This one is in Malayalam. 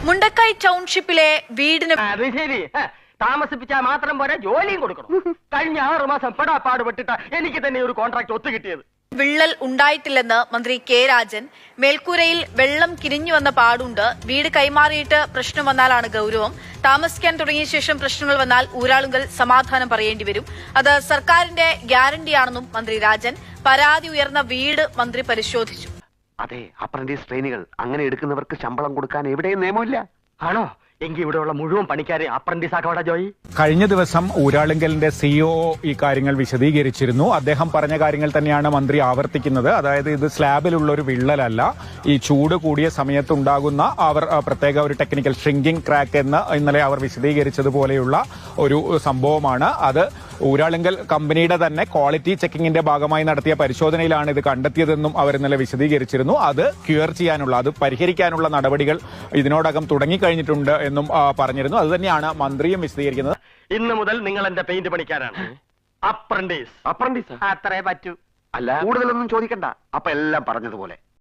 മുണ്ടക്കൈ ടൗൺഷിപ്പിലെ വീടിന് അത് ശരി താമസിപ്പിച്ചാൽ മാത്രം പോരാ ജോലിയും കൊടുക്കണം. കഴിഞ്ഞ 6 മാസം പെടാപ്പാടുപെട്ടിട്ട് എനിക്ക് തന്നെ ഒരു കോൺട്രാക്ട് ഒത്തുകിട്ടിയത്. വിള്ളൽ ഉണ്ടായിട്ടില്ലെന്ന് മന്ത്രി കെ രാജൻ. മേൽക്കൂരയിൽ വെള്ളം കിരിഞ്ഞു വന്ന പാടുണ്ട്. വീട് കൈമാറിയിട്ട് പ്രശ്നം വന്നാലാണ് ഗൌരവം. താമസിക്കാൻ തുടങ്ങിയ ശേഷം പ്രശ്നങ്ങൾ വന്നാൽ ഊരാളുങ്കൽ സമാധാനം പറയേണ്ടി വരും. അത് സർക്കാരിന്റെ ഗ്യാരണ്ടിയാണെന്നും മന്ത്രി രാജൻ. പരാതി ഉയർന്ന വീട് മന്ത്രി പരിശോധിച്ചു. അതെ, അപ്രന്റീസ് ട്രെയിനുകൾ അങ്ങനെ എടുക്കുന്നവർക്ക് ശമ്പളം കൊടുക്കാൻ എവിടെയും നിയമമില്ല. ആണോ? എങ്കിൽ ഇവിടെയുള്ള മുഴുവൻ പണിക്കാരെ അപ്രന്റീസ് ആക്കവിടെ ജോയി. കഴിഞ്ഞ ദിവസം ഊരാളുങ്കലിന്റെ സിഇഒ ഈ കാര്യങ്ങൾ വിശദീകരിച്ചിരുന്നു. അദ്ദേഹം പറഞ്ഞ കാര്യങ്ങൾ തന്നെയാണ് മന്ത്രി ആവർത്തിക്കുന്നത്. അതായത് ഇത് സ്ലാബിലുള്ള ഒരു വിള്ളലല്ല, ഈ ചൂട് കൂടിയ സമയത്തുണ്ടാകുന്ന അവർ പ്രത്യേക ഒരു ടെക്നിക്കൽ ഷ്രിങ്കിങ് ക്രാക്ക് എന്ന് ഇന്നലെ അവർ വിശദീകരിച്ചതുപോലെയുള്ള ഒരു സംഭവമാണ്. അത് ഊരാളുങ്കൽ കമ്പനിയുടെ തന്നെ ക്വാളിറ്റി ചെക്കിങ്ങിന്റെ ഭാഗമായി നടത്തിയ പരിശോധനയിലാണ് ഇത് കണ്ടെത്തിയതെന്നും അവർ ഇന്നലെ വിശദീകരിച്ചിരുന്നു. അത് ക്യൂർ ചെയ്യാനുള്ള, അത് പരിഹരിക്കാനുള്ള നടപടികൾ ഇതിനോടകം തുടങ്ങിക്കഴിഞ്ഞിട്ടുണ്ട് എന്നും പറഞ്ഞിരുന്നു. അത് തന്നെയാണ് മന്ത്രിയും വിശദീകരിക്കുന്നത്. ഇന്ന് മുതൽ നിങ്ങൾ എന്റെ പെയിന്റ് പണിക്കാരാണ്. അപ്രന്റീസ് അപ്രന്റീസ് അത്രേ പറ്റൂ. അല്ല, കൂടുതലൊന്നും ചോദിക്കണ്ട. അപ്പൊ എല്ലാം പറഞ്ഞതുപോലെ.